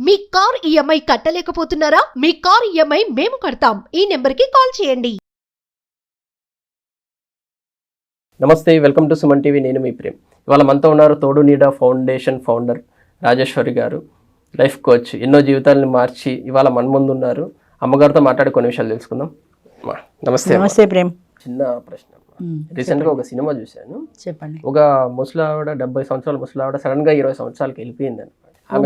మీ car EMI కట్టలేకపోతున్నారా? మీ car EMI మేము కడతాం. ఈ నెంబర్కి కాల్ చేయండి. నమస్తే, వెల్కమ్ టు సుమన్ టీవీ. నేను మీ ప్రేమ్. ఇవాళ మనతో ఉన్నారు తోడు నీడ ఫౌండేషన్ ఫౌండర్ రాజేశ్వరి గారు, లైఫ్ కోచ్. ఎన్నో జీవితాలను మార్చి ఇవాళ మన ముందు ఉన్నారు. అమ్మగారితో మాట్లాడి కొన్ని విషయాలు తెలుసుకుందాం. నమస్తే. నమస్తే ప్రేమ్. చిన్న ప్రశ్న. రీసెంట్గా ఒక సినిమా చూశాను. చెప్పండి. ఒక ముసలావిడ, 70 సంవత్సరాల ముసలావిడ సడన్ గా 20 సంవత్సరాలకి వెళ్ళిపోయింది అనమాట. Oh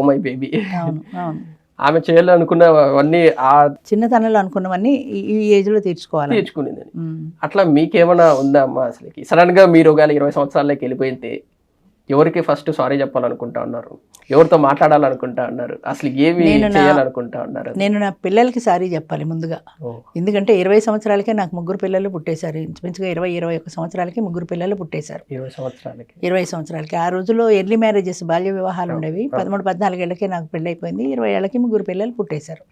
my baby. ఆమె చేయాలనుకున్నవన్నీ ఆ చిన్నతనంలో అనుకున్నవన్నీ ఈ ఏజ్ లో తీర్చుకునేది. అట్లా మీకేమైనా ఉందా అమ్మా? అసలు సడన్ గా మీరు ఒకవేళ 20 సంవత్సరాలకి వెళ్ళిపోయితే ఎవరికి ఫస్ట్ సారీ చెప్పాలనుకుంటా ఉన్నారు? ఎవరితో మాట్లాడాలనుకుంటా ఉన్నారు? అసలు ఏమి చేయాలనుకుంటా ఉన్నారు? నేను నా పిల్లలకి సారీ చెప్పాలి ముందుగా. ఎందుకంటే 20 సంవత్సరాలకే నాకు 3 పిల్లలు పుట్టేశారు. ఇంచుమించుగా 21 సంవత్సరాలకి 3 పిల్లలు పుట్టేశారు. 20 సంవత్సరాలకి. ఆ రోజుల్లో ఎర్లీ మ్యారేజెస్, బాల్య వివాహాలు ఉండేవి. 13-14 ఏళ్ళకే నాకు పెళ్ళి అయిపోయింది. 20 ఏళ్ళకి 3 పిల్లలు పుట్టేశారు.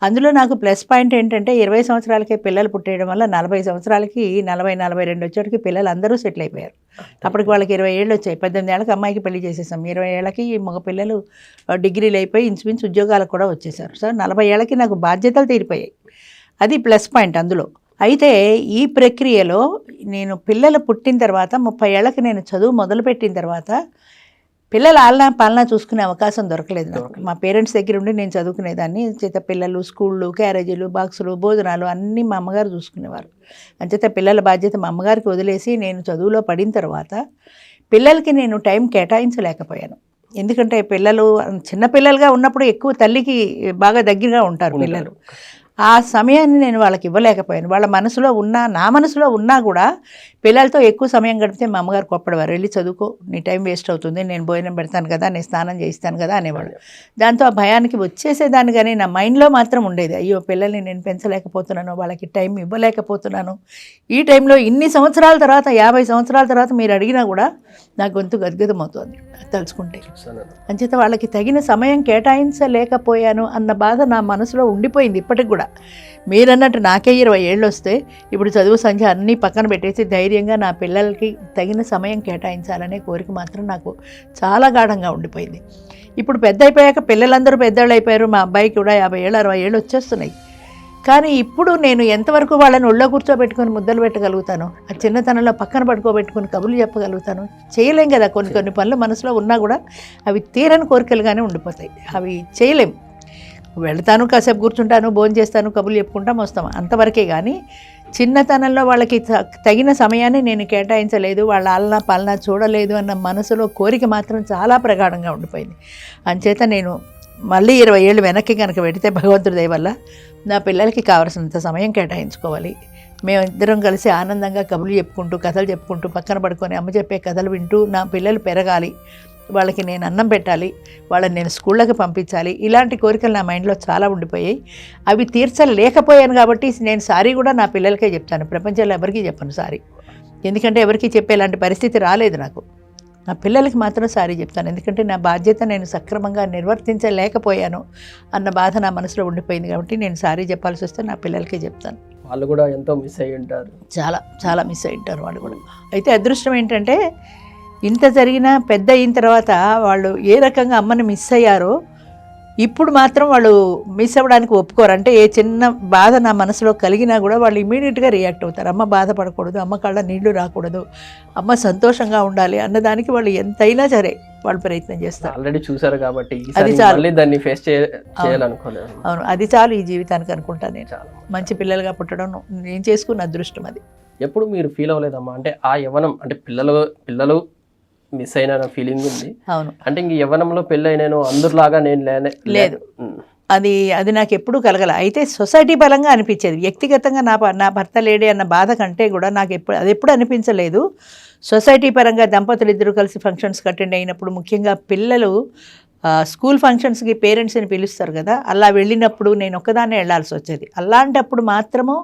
అందులో నాకు ప్లస్ పాయింట్ ఏంటంటే 20 సంవత్సరాలకే పిల్లలు పుట్టేయడం వల్ల 40 సంవత్సరాలకి 40-42 వచ్చేటికి పిల్లలు అందరూ సెటిల్ అయిపోయారు. అప్పటికి వాళ్ళకి 20 ఏళ్ళు వచ్చాయి. 18 ఏళ్ళకి అమ్మాయికి పెళ్లి చేసేసాం. 20 ఏళ్ళకి మగ పిల్లలు డిగ్రీలు అయిపోయి ఇంచుమించు ఉద్యోగాలకు కూడా వచ్చేసారు. సో 40 ఏళ్ళకి నాకు బాధ్యతలు తీరిపోయాయి. అది ప్లస్ పాయింట్ అందులో. అయితే ఈ ప్రక్రియలో నేను పిల్లలు పుట్టిన తర్వాత 30 ఏళ్ళకి నేను చదువు మొదలుపెట్టిన తర్వాత పిల్లల ఆలనా పాలనా చూసుకునే అవకాశం దొరకలేదు నాకు. మా పేరెంట్స్ దగ్గర ఉండి నేను చదువుకునేదాన్ని. చేత పిల్లలు, స్కూళ్ళు, క్యారేజీలు, బాక్సులు, భోజనాలు అన్నీ మా అమ్మగారు చూసుకునేవారు. అంచేత పిల్లల బాధ్యత మా అమ్మగారికి వదిలేసి నేను చదువులో పడిన తర్వాత పిల్లలకి నేను టైం కేటాయించలేకపోయాను. ఎందుకంటే పిల్లలు చిన్నపిల్లలుగా ఉన్నప్పుడు ఎక్కువ తల్లికి బాగా దగ్గరగా ఉంటారు పిల్లలు. ఆ సమయాన్ని నేను వాళ్ళకి ఇవ్వలేకపోయాను. వాళ్ళ మనసులో ఉన్నా, నా మనసులో ఉన్నా కూడా పిల్లలతో ఎక్కువ సమయం గడిపితే మా అమ్మగారు కోప్పడేవారు. వెళ్ళి చదువుకో, నీ టైం వేస్ట్ అవుతుంది, నేను భోజనం పెడతాను కదా, నేను స్నానం చేయిస్తాను కదా అనేవాళ్ళు. దాంతో ఆ భయానికి వచ్చేసేదాన్ని. కానీ నా మైండ్లో మాత్రం ఉండేది, అయ్యో పిల్లల్ని నేను పెంచలేకపోతున్నాను, వాళ్ళకి టైం ఇవ్వలేకపోతున్నాను. ఈ టైంలో ఇన్ని సంవత్సరాల తర్వాత, 50 సంవత్సరాల తర్వాత మీరు అడిగినా కూడా నా గొంతు గద్గదమవుతుంది తలుచుకుంటే. అంచేత వాళ్ళకి తగిన సమయం కేటాయించలేకపోయాను అన్న బాధ నా మనసులో ఉండిపోయింది ఇప్పటికి కూడా. మీరన్నట్టు నాకే 20 ఏళ్ళు వస్తే ఇప్పుడు చదువు సంఖ్య అన్నీ పక్కన పెట్టేసి ధైర్యంగా నా పిల్లలకి తగిన సమయం కేటాయించాలనే కోరిక మాత్రం నాకు చాలా గాఢంగా ఉండిపోయింది. ఇప్పుడు పెద్ద అయిపోయాక పిల్లలందరూ పెద్దవాళ్ళు అయిపోయారు. మా అబ్బాయికి కూడా 50 ఏళ్ళు 60 ఏళ్ళు వచ్చేస్తున్నాయి. కానీ ఇప్పుడు నేను ఎంతవరకు వాళ్ళని ఒళ్ళో కూర్చోబెట్టుకొని ముద్దలు పెట్టగలుగుతాను, ఆ చిన్నతనంలో పక్కన పడుకోబెట్టుకుని కబుర్లు చెప్పగలుగుతాను? చేయలేం కదా. కొన్ని పనులు మనసులో ఉన్నా కూడా అవి తీరని కోరికలుగానే ఉండిపోతాయి. అవి చేయలేం. వెళ్తాను, కాసేపు కూర్చుంటాను, భోజనం చేస్తాను, కబుర్లు చెప్పుకుంటాం, వస్తాం, అంతవరకే. కానీ చిన్నతనంలో వాళ్ళకి తగిన సమయాన్ని నేను కేటాయించలేదు, వాళ్ళ ఆలనా పాలనా చూడలేదు అన్న మనసులో కోరిక మాత్రం చాలా ప్రగాఢంగా ఉండిపోయింది. అంచేత నేను మళ్ళీ 20 ఏళ్ళు వెనక్కి కనుక పెడితే భగవంతుడి దయ వల్ల నా పిల్లలకి కావలసినంత సమయం కేటాయించుకోవాలి. మేమిద్దరం కలిసి ఆనందంగా కబుర్లు చెప్పుకుంటూ, కథలు చెప్పుకుంటూ, పక్కన పడుకొని అమ్మ చెప్పే కథలు వింటూ నా పిల్లలు పెరగాలి, వాళ్ళకి నేను అన్నం పెట్టాలి, వాళ్ళని నేను స్కూళ్ళకి పంపించాలి. ఇలాంటి కోరికలు నా మైండ్లో చాలా ఉండిపోయాయి. అవి తీర్చలేకపోయాను కాబట్టి నేను సారీ కూడా నా పిల్లలకే చెప్తాను. ప్రపంచంలో ఎవరికీ చెప్పను సారీ. ఎందుకంటే ఎవరికీ చెప్పేలాంటి పరిస్థితి రాలేదు నాకు. నా పిల్లలకి మాత్రం సారీ చెప్తాను. ఎందుకంటే నా బాధ్యత నేను సక్రమంగా నిర్వర్తించలేకపోయాను అన్న బాధ నా మనసులో ఉండిపోయింది కాబట్టి నేను సారీ చెప్పాల్సి వస్తే నా పిల్లలకే చెప్తాను. వాళ్ళు కూడా ఎంతో మిస్ అయ్యి ఉంటారు. చాలా చాలా మిస్ అయ్యి ఉంటారు వాళ్ళు కూడా. అయితే అదృష్టం ఏంటంటే ఇంత జరిగినా పెద్ద అయిన తర్వాత వాళ్ళు ఏ రకంగా అమ్మని మిస్ అయ్యారో ఇప్పుడు మాత్రం వాళ్ళు మిస్ అవ్వడానికి ఒప్పుకోరు. అంటే ఏ చిన్న బాధ నా మనసులో కలిగినా కూడా వాళ్ళు ఇమీడియట్గా రియాక్ట్ అవుతారు. అమ్మ బాధపడకూడదు, అమ్మ కళ్ళ నీళ్లు రాకూడదు, అమ్మ సంతోషంగా ఉండాలి అన్నదానికి వాళ్ళు ఎంతైనా సరే వాళ్ళు ప్రయత్నం చేస్తారు. ఆల్రెడీ చూసారు కాబట్టి అది చాలు. దాన్ని ఫేస్ చేయాలనుకోలేదు. అవును, అది చాలు ఈ జీవితానికి అనుకుంటా. నేను మంచి పిల్లలుగా పుట్టడం నేను చేసుకున్న అదృష్టం అది. ఎప్పుడు మీరు ఫీల్ అవ్వలేదమ్మా? అంటే ఆ యవ్వనం, అంటే పిల్లలు మిస్ అయిన ఫీలింగ్ ఉంది. అవును. అంటే ఇంక యవ్వనంలో పెళ్ళి అయినాను అందరిలాగా నేను లేదు, అది నాకు ఎప్పుడూ కలగల. అయితే సొసైటీ పరంగా అనిపించేది. వ్యక్తిగతంగా నా భర్త లేడే అన్న బాధ కంటే కూడా నాకు ఎప్పుడు అనిపించలేదు. సొసైటీ పరంగా దంపతులు ఇద్దరు కలిసి ఫంక్షన్స్కి అటెండ్ అయినప్పుడు, ముఖ్యంగా పిల్లలు స్కూల్ ఫంక్షన్స్కి పేరెంట్స్ని పిలుస్తారు కదా, అలా వెళ్ళినప్పుడు నేను ఒక్కదాన్నే వెళ్లాల్సి వచ్చేది. అలాంటప్పుడు మాత్రము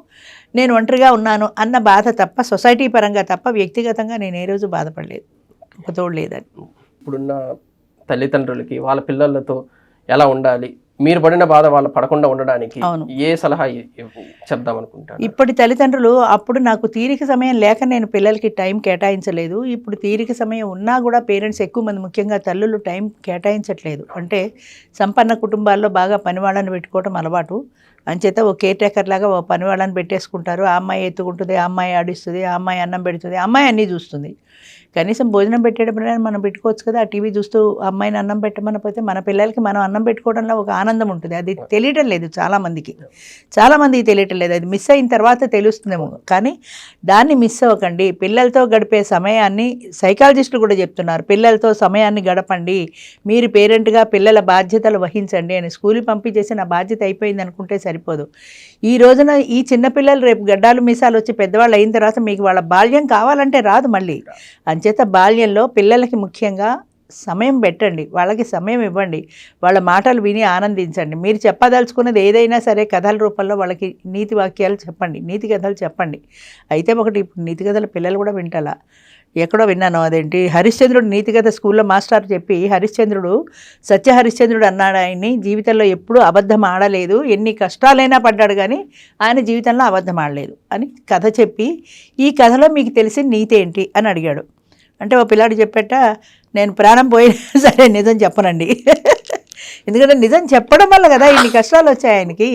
నేను ఒంటరిగా ఉన్నాను అన్న బాధ తప్ప, సొసైటీ పరంగా తప్ప వ్యక్తిగతంగా నేను ఏ రోజు బాధపడలేదు. ఒక తోడు లేదని. ఇప్పుడున్న తల్లిదండ్రులకి వాళ్ళ పిల్లలతో ఎలా ఉండాలి, మీరు పడిన బాధ వాళ్ళు పడకుండా ఉండడానికి అవును. ఏ సలహా చెప్దాం అనుకుంటాను? ఇప్పటి తల్లిదండ్రులు అప్పుడు నాకు తీరిక సమయం లేక నేను పిల్లలకి టైం కేటాయించలేదు. ఇప్పుడు తీరిక సమయం ఉన్నా కూడా పేరెంట్స్ ఎక్కువ మంది ముఖ్యంగా తల్లులు టైం కేటాయించట్లేదు. అంటే సంపన్న కుటుంబాల్లో బాగా పనివాళ్ళని పెట్టుకోవడం అలవాటు. అంచేత ఓ కేర్ టేకర్ లాగా ఓ పనివాళ్ళని పెట్టేసుకుంటారు. ఆ అమ్మాయి ఎత్తుకుంటుంది, ఆ అమ్మాయి ఆడిస్తుంది, ఆ అమ్మాయి అన్నం పెడుతుంది, ఆ అమ్మాయి అన్నీ చూస్తుంది. కనీసం భోజనం పెట్టేటప్పుడైనా మనం పెట్టుకోవచ్చు కదా. ఆ టీవీ చూస్తూ అమ్మాయిని అన్నం పెట్టమనకపోతే మన పిల్లలకి మనం అన్నం పెట్టుకోవడంలో ఒక ఆనందం ఉంటుంది. అది తెలియటం లేదు చాలామందికి తెలియటం లేదు. అది మిస్ అయిన తర్వాత తెలుస్తుందేమో, కానీ దాన్ని మిస్ అవ్వకండి. పిల్లలతో గడిపే సమయాన్ని సైకాలజిస్టులు కూడా చెప్తున్నారు, పిల్లలతో సమయాన్ని గడపండి, మీరు పేరెంట్గా పిల్లల బాధ్యతలు వహించండి అని. స్కూల్కి పంపించేసి నా బాధ్యత అయిపోయింది అనుకుంటే సరిపోదు. ఈ రోజున ఈ చిన్నపిల్లలు రేపు గడ్డాలు మీసాలు వచ్చి పెద్దవాళ్ళు అయిన తర్వాత మీకు వాళ్ళ బాల్యం కావాలంటే రాదు మళ్ళీ. అంచేత బాల్యంలో పిల్లలకి ముఖ్యంగా సమయం పెట్టండి, వాళ్ళకి సమయం ఇవ్వండి, వాళ్ళ మాటలు విని ఆనందించండి. మీరు చెప్పదలుచుకున్నది ఏదైనా సరే కథల రూపంలో వాళ్ళకి నీతి వాక్యాలు చెప్పండి, నీతి కథలు చెప్పండి. అయితే ఒకటి, ఇప్పుడు నీతి కథలు పిల్లలు కూడా వింటాలా? ఎక్కడో విన్నాను, అదేంటి హరిశ్చంద్రుడు నీతి కథ స్కూల్లో మాస్టర్ చెప్పి, హరిశ్చంద్రుడు సత్య హరిశ్చంద్రుడు అన్నాడు ఆయన్ని, జీవితంలో ఎప్పుడూ అబద్ధం ఆడలేదు, ఎన్ని కష్టాలైనా పడ్డాడు కానీ ఆయన జీవితంలో అబద్ధం ఆడలేదు అని కథ చెప్పి, ఈ కథలో మీకు తెలిసిన నీతి ఏంటి అని అడిగాడు. అంటే ఓ పిల్లాడు చెప్పేట, నేను ప్రాణం పోయినా సరే నిజం చెప్పనండి. ఎందుకంటే నిజం చెప్పడం వల్ల కదా ఇన్ని కష్టాలు వచ్చాయి ఆయనకి.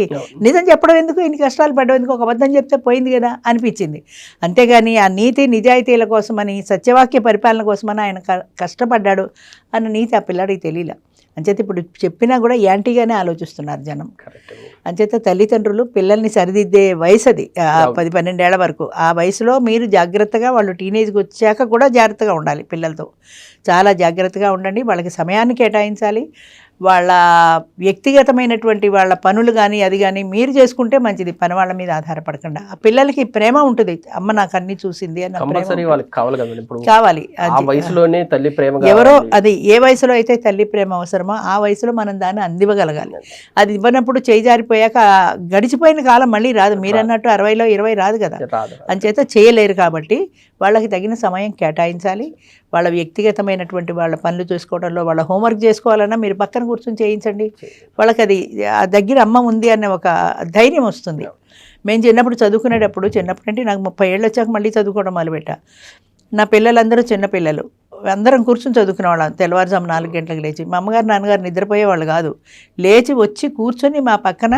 నిజం చెప్పడం ఎందుకు, ఇన్ని కష్టాలు పడ్డం ఎందుకు, ఒక అబద్ధం చెప్తే పోయింది కదా అనిపించింది. అంతేగాని ఆ నీతి నిజాయితీల కోసమని, సత్యవాక్య పరిపాలన కోసమని ఆయన కష్టపడ్డాడు అన్న నీతి ఆ పిల్లాడికి తెలియలే. అంచేత ఇప్పుడు చెప్పినా కూడా యాంటీగానే ఆలోచిస్తున్నారు జనం. అంచేత తల్లిదండ్రులు పిల్లల్ని సరిదిద్దే వయసు అది, 10-12 ఏళ్ల వరకు. ఆ వయసులో మీరు జాగ్రత్తగా, వాళ్ళు టీనేజ్కి వచ్చాక కూడా జాగ్రత్తగా ఉండాలి పిల్లలతో. చాలా జాగ్రత్తగా ఉండండి, వాళ్ళకి సమయాన్ని కేటాయించాలి. వాళ్ళ వ్యక్తిగతమైనటువంటి వాళ్ళ పనులు కానీ అది కానీ మీరు చేసుకుంటే మంచిది, పని వాళ్ళ మీద ఆధారపడకుండా. ఆ పిల్లలకి ప్రేమ ఉంటుంది, అమ్మ నాకు అన్ని చూసింది అని కావాలి. ఎవరో అది ఏ వయసులో అయితే తల్లి ప్రేమ అవసరమో ఆ వయసులో మనం దాన్ని అందివ్వగలగాలి. అది ఇవ్వనప్పుడు చేయి జారిపోయాక గడిచిపోయిన కాలం మళ్ళీ రాదు. మీరు అన్నట్టు 60లో 20 రాదు కదా, అంచేత చేయలేరు. కాబట్టి వాళ్ళకి తగిన సమయం కేటాయించాలి. వాళ్ళ వ్యక్తిగతమైనటువంటి వాళ్ళ పనులు చూసుకోవడంలో, వాళ్ళ హోంవర్క్ చేసుకోవాలన్నా మీరు పక్కన కూర్చొని చేయించండి. వాళ్ళకి అది ఆ దగ్గర అమ్మ ఉంది అనే ఒక ధైర్యం వస్తుంది. మేము చిన్నప్పుడు అంటే నాకు 30 ఏళ్ళు వచ్చాక మళ్ళీ చదువుకోవడం మొదలుపెట్టా. నా పిల్లలందరూ చిన్నపిల్లలు, అందరం కూర్చొని చదువుకునే వాళ్ళం. తెల్లవారుజాము 4 గంటలకు లేచి, మా అమ్మగారు నాన్నగారు నిద్రపోయేవాళ్ళు కాదు, లేచి వచ్చి కూర్చొని మా పక్కన,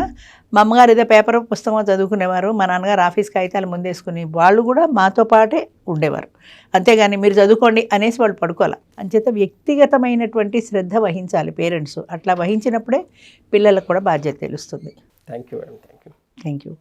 మా అమ్మగారు ఏదో పేపర్ పుస్తకం చదువుకునేవారు, మా నాన్నగారు ఆఫీస్ కాగితాలు ముందేసుకుని వాళ్ళు కూడా మాతో పాటే ఉండేవారు. అంతేగాని మీరు చదువుకోండి అనేసి వాళ్ళు పడుకోవాలి. అంచేత వ్యక్తిగతమైనటువంటి శ్రద్ధ వహించాలి పేరెంట్స్. అట్లా వహించినప్పుడే పిల్లలకు కూడా బాధ్యత తెలుస్తుంది. Thank you. Thank you.